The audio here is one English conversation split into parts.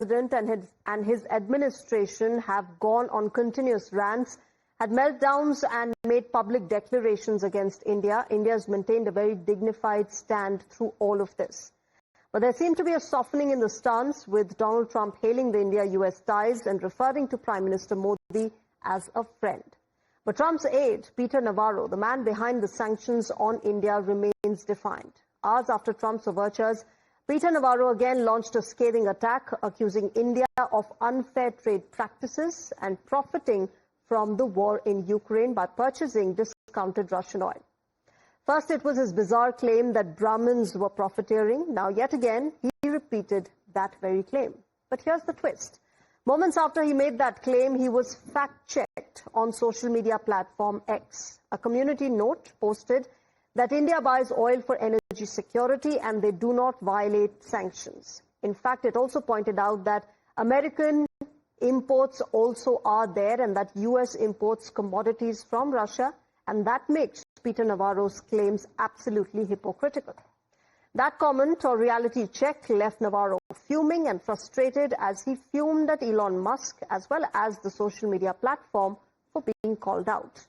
and his administration have gone on continuous rants, had meltdowns and made public declarations against India. India has maintained a very dignified stand through all of this. But there seemed to be a softening in the stance, with Donald Trump hailing the India-US ties and referring to Prime Minister Modi as a friend. But Trump's aide, Peter Navarro, the man behind the sanctions on India, remains defiant. Hours after Trump's overtures, Peter Navarro again launched a scathing attack, accusing India of unfair trade practices and profiting from the war in Ukraine by purchasing discounted Russian oil. First, it was his bizarre claim that Brahmins were profiteering. Now, yet again, he repeated that very claim. But here's the twist. Moments after he made that claim, he was fact-checked on social media platform X. A community note posted that India buys oil for energy security and they do not violate sanctions. In fact, it also pointed out that American imports also are there and that US imports commodities from Russia, and that makes Peter Navarro's claims absolutely hypocritical. That comment or reality check left Navarro fuming and frustrated as he fumed at Elon Musk as well as the social media platform for being called out.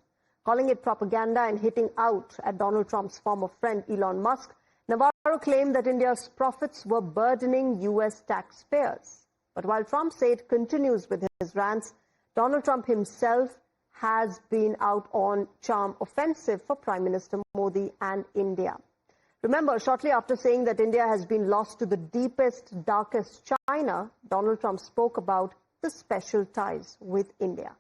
Calling it propaganda and hitting out at Donald Trump's former friend Elon Musk, Navarro claimed that India's profits were burdening US taxpayers. But while Trump's aide continues with his rants, Donald Trump himself has been out on charm offensive for Prime Minister Modi and India. Remember, shortly after saying that India has been lost to the deepest, darkest China, Donald Trump spoke about the special ties with India.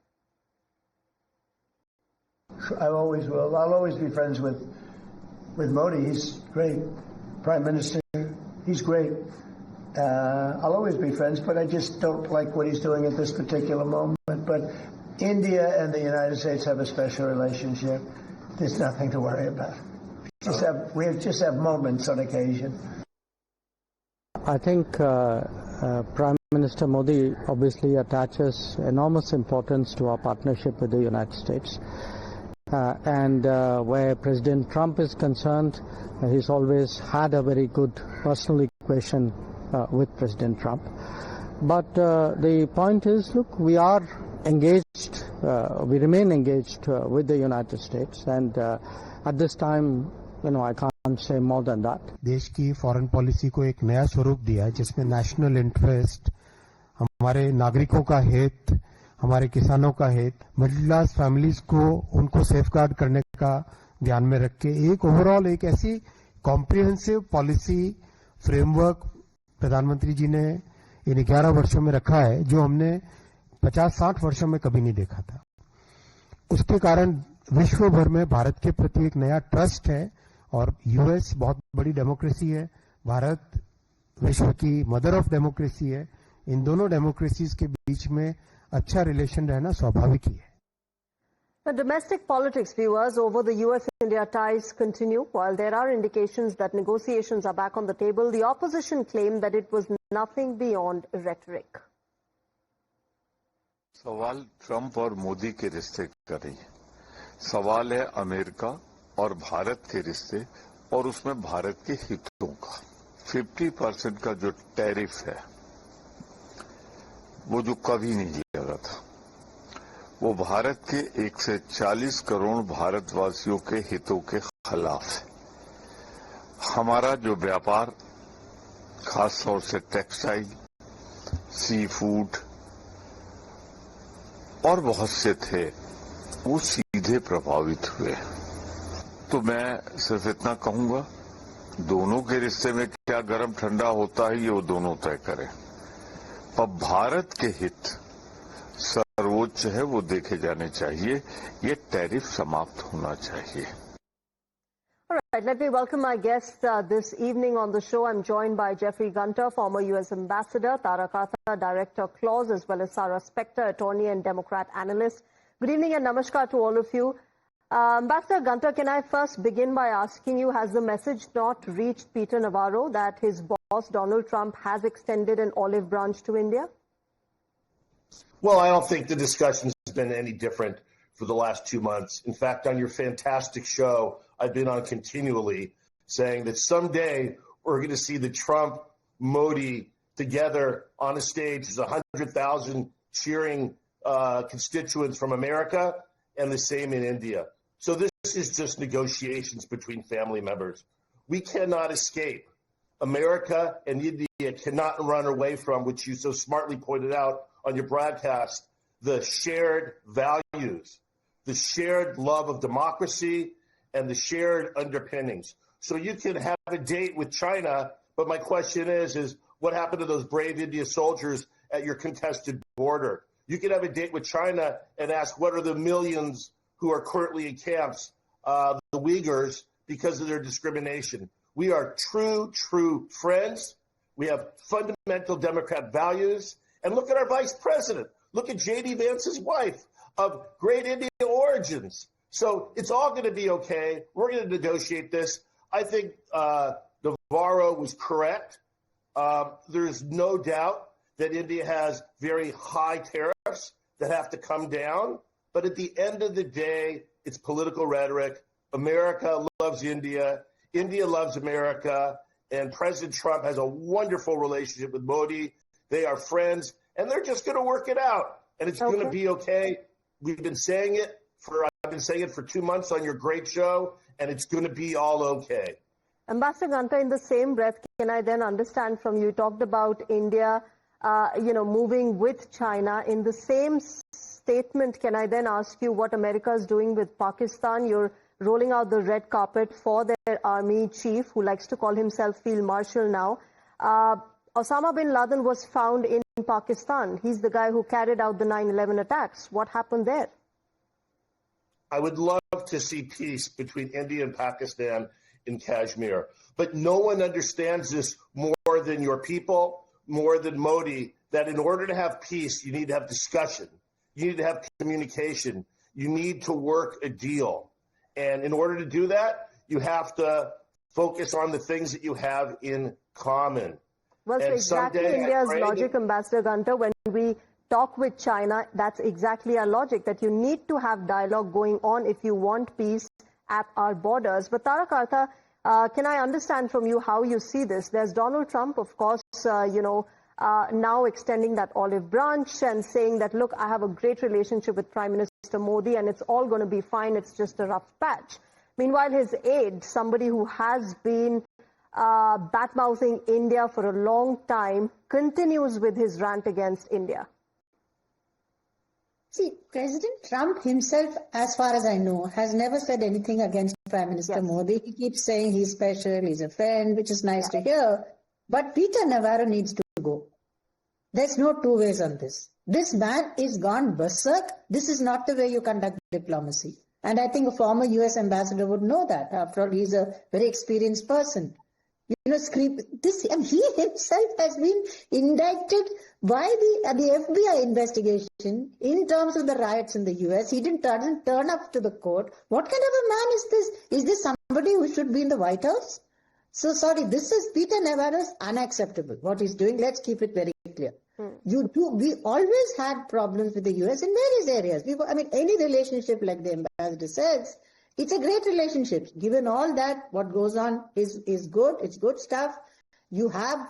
I always will. I'll always be friends with Modi. He's great. Prime Minister, he's great. I'll always be friends, but I just don't like what he's doing at this particular moment. But India and the United States have a special relationship. There's nothing to worry about. We just have moments on occasion. I think Prime Minister Modi obviously attaches enormous importance to our partnership with the United States. And where President Trump is concerned, he's always had a very good personal equation with President Trump. But the point is, look, we are engaged, we remain engaged with the United States, and at this time, I can't say more than that. देश की foreign policy को एक नया स्वरूप दिया है, जिसमें national interest, हमारे नागरिकों का हित, हमारे किसानों का हित, मिडिल क्लास फैमिलीज को उनको सेफगार्ड करने का ध्यान में रख के एक ओवरऑल एक ऐसी कॉम्प्रिहेंसिव पॉलिसी फ्रेमवर्क प्रधानमंत्री जी ने इन 11 वर्षों में रखा है, जो हमने 50-60 वर्षों में कभी नहीं देखा था. उसके कारण विश्व भर में भारत के प्रति एक नया ट्रस्ट है, और यूएस बहुत बड़ी डेमोक्रेसी है, भारत विश्व की मदर ऑफ डेमोक्रेसी है. इन दोनों डेमोक्रेसीज के बीच में अच्छा रिलेशन रहना स्वाभाविक ही है. The domestic politics, viewers, over the US-India ties continue. While there are indications that negotiations are back on the table, the opposition claimed that it was nothing beyond rhetoric. सवाल Trump और मोदी के रिश्ते का नहीं है. सवाल है अमेरिका और भारत के रिश्ते और उसमें भारत के हितों का. 50% का जो टैरिफ है, वो जो कभी नहीं लगा था, वो भारत के 140 करोड़ भारतवासियों के हितों के खिलाफ है. हमारा जो व्यापार, खास तौर से टेक्सटाइल, सी फूड और बहुत से थे, वो सीधे प्रभावित हुए. तो मैं सिर्फ इतना कहूंगा, दोनों के रिश्ते में क्या गर्म ठंडा होता है, ये वो दोनों तय करें. पर भारत के हित सर्वोच्च है, वो देखे जाने चाहिए. ये टैरिफ समाप्त होना चाहिए. All right, let me welcome my guests this evening on the show. I'm joined by Jeffrey Gunter, former U.S. Ambassador, Tara Katha, Director, Clause, as well as Sarah Spector, attorney and Democrat analyst. Good evening and namaskar to all of you. Ambassador Gunter, can I first begin by asking you, has the message not reached Peter Navarro that his boss, Donald Trump, has extended an olive branch to India? Well, I don't think the discussion has been any different for the last 2 months. In fact, on your fantastic show, I've been on continually saying that someday we're going to see the Trump-Modi together on a stage as 100,000 cheering constituents from America, and the same in India. So this is just negotiations between family members. We cannot escape. America and India cannot run away from, which you so smartly pointed out on your broadcast, the shared values, the shared love of democracy, and the shared underpinnings. So you can have a date with China, but my question is what happened to those brave India soldiers at your contested border? You can have a date with China and ask what are the millions who are currently in camps, the Uyghurs, because of their discrimination. We are true friends. We have fundamental Democrat values. And look at our vice president. Look at J.D. Vance's wife of great Indian origins. So it's all going to be okay. We're going to negotiate this. I think Navarro was correct. There's no doubt that India has very high tariffs that have to come down. But at the end of the day, it's political rhetoric. America loves India. India loves America. And President Trump has a wonderful relationship with Modi. They are friends, and they're just going to work it out. And it's going to be okay. I've been saying it for 2 months on your great show, and it's going to be all okay. Ambassador Ganta, in the same breath, can I then understand from you, talked about India, moving with China. In the same statement, can I then ask you what America is doing with Pakistan? You're rolling out the red carpet for their army chief, who likes to call himself Field Marshal now. Osama bin Laden was found in Pakistan. He's the guy who carried out the 9/11 attacks. What happened there? I would love to see peace between India and Pakistan in Kashmir. But no one understands this more than your people, more than Modi, that in order to have peace, you need to have discussion. You need to have communication. You need to work a deal. And in order to do that, you have to focus on the things that you have in common. Well, so exactly India's logic, Ambassador Gunter, when we talk with China, that's exactly our logic, that you need to have dialogue going on if you want peace at our borders. But Tarak Artha, can I understand from you how you see this? There's Donald Trump, of course, now extending that olive branch and saying that, look, I have a great relationship with Prime Minister Modi and it's all going to be fine. It's just a rough patch. Meanwhile, his aide, somebody who has been bad-mouthing India for a long time, continues with his rant against India. See, President Trump himself, as far as I know, has never said anything against Prime Minister Modi. He keeps saying he's special, he's a friend, which is nice to hear. But Peter Navarro needs to go. There's no two ways on this. This man is gone berserk. This is not the way you conduct diplomacy. And I think a former US ambassador would know that. After all, he's a very experienced person. You know, and he himself has been indicted by the FBI investigation in terms of the riots in the US. He doesn't turn up to the court. What kind of a man is this? Is this somebody who should be in the White House? So sorry, this is Peter Navarro's unacceptable. What he's doing, let's keep it very clear. We always had problems with the US in various areas. Any relationship, like the ambassador says, it's a great relationship. Given all that, what goes on is good. It's good stuff. You have,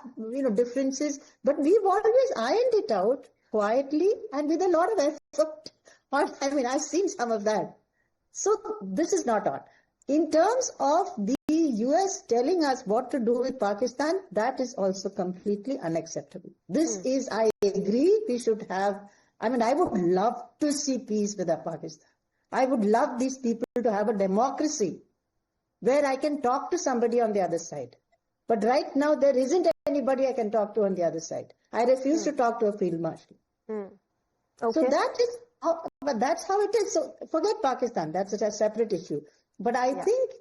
differences, but we've always ironed it out quietly and with a lot of effort. I've seen some of that. So this is not on. In terms of the US telling us what to do with Pakistan, that is also completely unacceptable. This is, I agree, we should have, I would love to see peace with Pakistan. I would love these people to have a democracy where I can talk to somebody on the other side. But right now, there isn't anybody I can talk to on the other side. I refuse to talk to a field marshal. Okay. So that's how it is. So forget Pakistan. That's a separate issue. But I think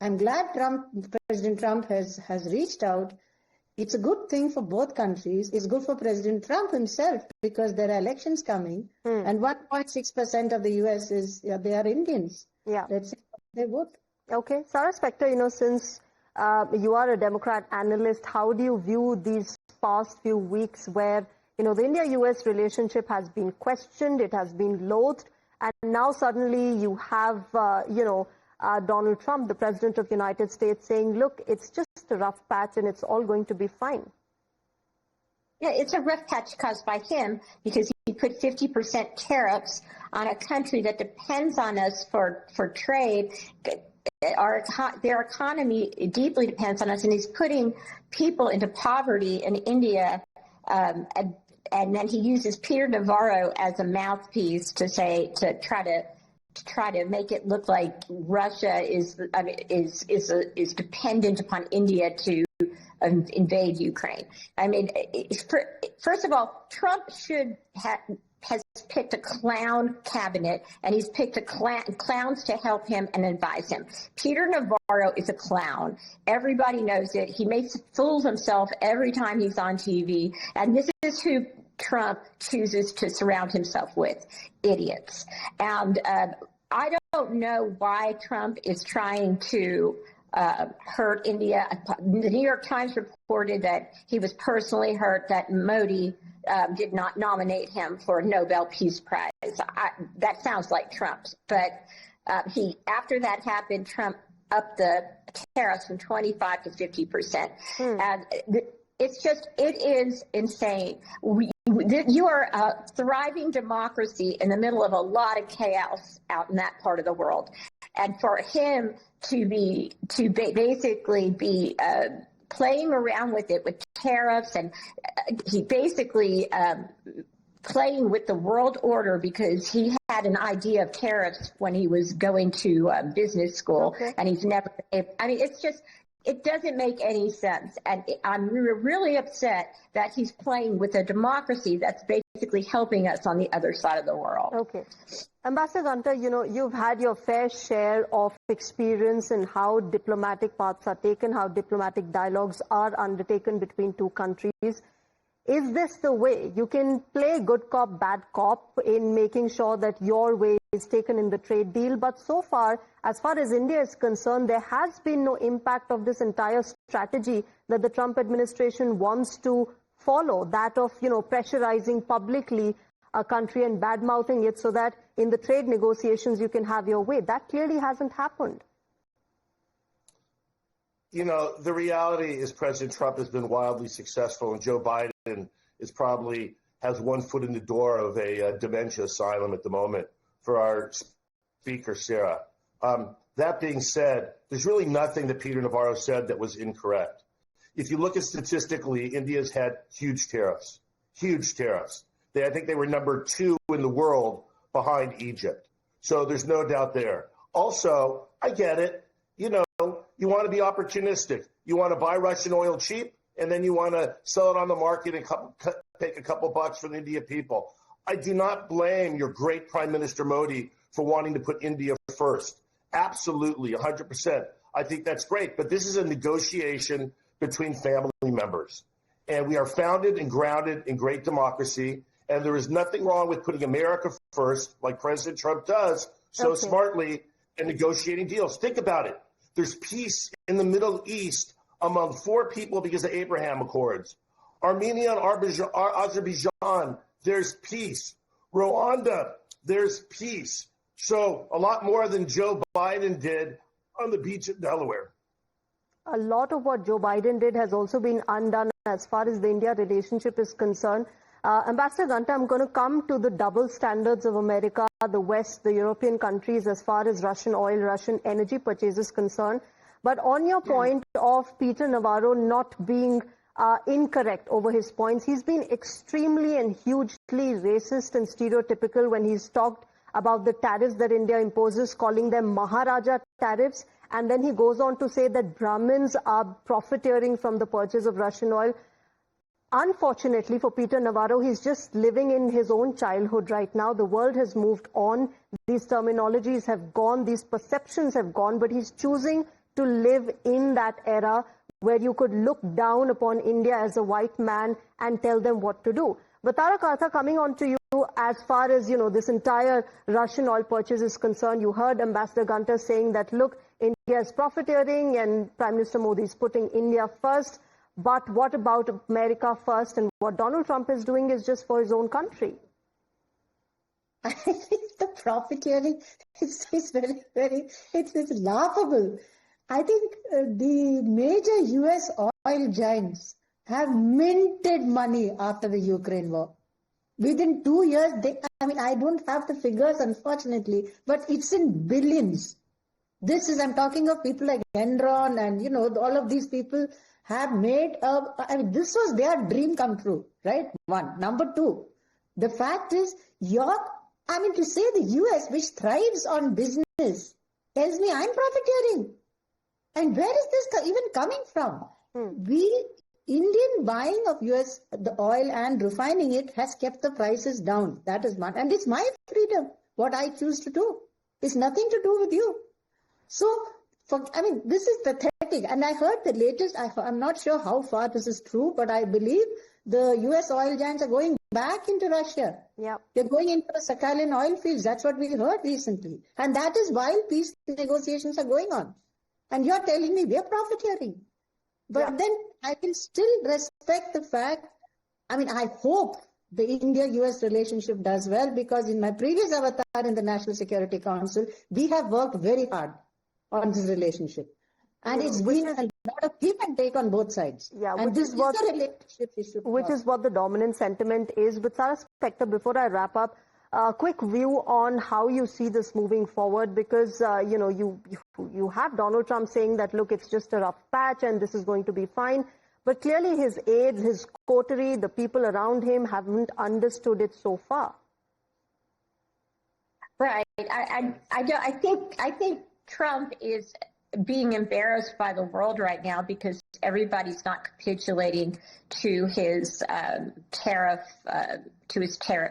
I'm glad President Trump has reached out. It's a good thing for both countries. It's good for President Trump himself because there are elections coming, and 1.6% of the US they are Indians. Yeah, let's see how they vote. Okay, Sarah Spector, since you are a Democrat analyst, how do you view these past few weeks where the India-US relationship has been questioned, it has been loathed, and now suddenly you have Donald Trump, the President of the United States, saying, look, it's just a rough patch and it's all going to be fine? Yeah, it's a rough patch caused by him because he put 50% tariffs on a country that depends on us for trade. Their economy deeply depends on us, and he's putting people into poverty in India. And then he uses Peter Navarro as a mouthpiece to try to make it look like Russia is dependent upon India to invade Ukraine. I mean, first of all, Trump has picked a clown cabinet, and he's picked clowns to help him and advise him. Peter Navarro is a clown. Everybody knows it. He makes fools himself every time he's on TV, and this is who Trump chooses to surround himself with, idiots. And I don't know why Trump is trying to hurt India. The New York Times reported that he was personally hurt that Modi did not nominate him for a Nobel Peace Prize. That sounds like Trump. But after that happened, Trump upped the tariffs from 25 to 50%. And it is insane. You are a thriving democracy in the middle of a lot of chaos out in that part of the world. And for him to basically be playing around with it with tariffs, and he basically playing with the world order because he had an idea of tariffs when he was going to business school, and he's never. I mean, it doesn't make any sense, and I'm really upset that he's playing with a democracy that's basically helping us on the other side of the world. Okay. Ambassador Gunter, you've had your fair share of experience in how diplomatic paths are taken, how diplomatic dialogues are undertaken between two countries. Is this the way? You can play good cop, bad cop in making sure that your way is taken in the trade deal. But so far as India is concerned, there has been no impact of this entire strategy that the Trump administration wants to follow, that of, pressurizing publicly a country and bad-mouthing it so that in the trade negotiations you can have your way. That clearly hasn't happened. The reality is President Trump has been wildly successful, and Joe Biden has one foot in the door of a dementia asylum at the moment for our speaker, Sarah. That being said, there's really nothing that Peter Navarro said that was incorrect. If you look at statistically, India's had huge tariffs. I think they were number 2 in the world behind Egypt. So there's no doubt there. Also, I get it. You want to be opportunistic. You want to buy Russian oil cheap, and then you want to sell it on the market and take a couple bucks from the India people. I do not blame your great Prime Minister Modi for wanting to put India first. Absolutely, 100%. I think that's great. But this is a negotiation between family members. And we are founded and grounded in great democracy. And there is nothing wrong with putting America first, like President Trump does, so smartly, and negotiating deals. Think about it. There's peace in the Middle East among 4 people because of Abraham Accords. Armenia and Azerbaijan, there's peace. Rwanda, there's peace. So a lot more than Joe Biden did on the beach at Delaware. A lot of what Joe Biden did has also been undone as far as the India relationship is concerned. Ambassador Gunter, I'm going to come to the double standards of America, the West, the European countries as far as Russian oil, Russian energy purchase is concerned. But on your point of Peter Navarro not being incorrect over his points, he's been extremely and hugely racist and stereotypical when he's talked about the tariffs that India imposes, calling them Maharaja tariffs. And then he goes on to say that Brahmins are profiteering from the purchase of Russian oil. Unfortunately for Peter Navarro, he's just living in his own childhood right now. The world has moved on. These terminologies have gone. These perceptions have gone. But he's choosing to live in that era where you could look down upon India as a white man and tell them what to do. But Tarak Artha, coming on to you, as far as, this entire Russian oil purchase is concerned, you heard Ambassador Gunter saying that, look, India is profiteering and Prime Minister Modi is putting India first. But what about America first? And what Donald Trump is doing is just for his own country. I think the profiteering is it's laughable. I think the major U.S. oil giants have minted money after the Ukraine war. Within 2 years, I don't have the figures, unfortunately, but it's in billions. I'm talking of people like Enron and, all of these people have made this was their dream come true, right? One. Number two, the fact is, to say the US, which thrives on business, tells me I'm profiteering. And where is this even coming from? Indian buying of US, the oil and refining it has kept the prices down. That is one. And it's my freedom, what I choose to do. It's nothing to do with you. So, this is pathetic. And I heard the latest, I'm not sure how far this is true, but I believe the US oil giants are going back into Russia. Yeah. They're going into the Sakhalin oil fields. That's what we heard recently. And that is while peace negotiations are going on. And you're telling me we're profiteering. But then I can still respect the fact, I hope the India-US relationship does well, because in my previous avatar in the National Security Council, we have worked very hard on this relationship. And it's been a lot of give and take on both sides. Yeah, and this is a relationship issue. Which is what the dominant sentiment is. But Sarah Spector, before I wrap up, a quick view on how you see this moving forward, because, you have Donald Trump saying that, look, it's just a rough patch and this is going to be fine. But clearly his aides, his coterie, the people around him haven't understood it so far. Right. I think Trump is being embarrassed by the world right now because everybody's not capitulating to his tariff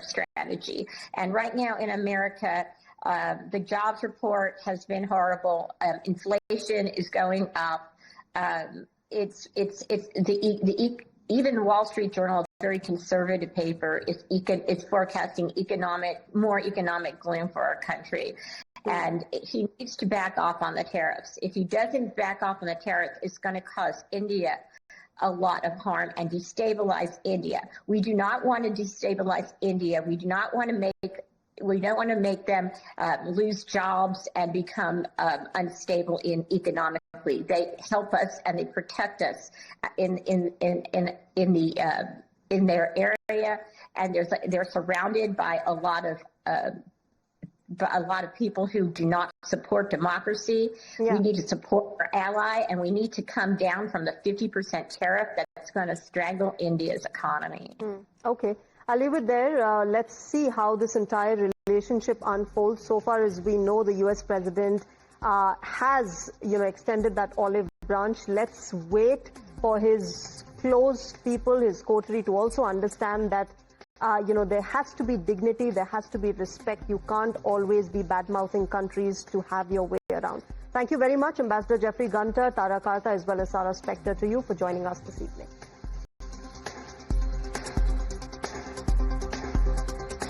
strategy. And right now in America, the jobs report has been horrible. Inflation is going up. Even Wall Street Journal, a very conservative paper, is forecasting more economic gloom for our country. And he needs to back off on the tariffs. If he doesn't back off on the tariffs, it's going to cause India a lot of harm and destabilize India. We do not want to destabilize India. We do not want to make them lose jobs and become unstable economically. They help us and they protect us in their area, and they're surrounded by a lot of people who do not support democracy. We need to support our ally, and we need to come down from the 50% tariff that's going to strangle India's economy. Okay. I'll leave it there. Let's see how this entire relationship unfolds. So far as we know, the U.S. president has, extended that olive branch. Let's wait for his close people, his coterie, to also understand that, there has to be dignity, there has to be respect. You can't always be bad-mouthing countries to have your way around. Thank you very much, Ambassador Jeffrey Gunter, Tara Karta, as well as Sarah Spector, to you for joining us this evening.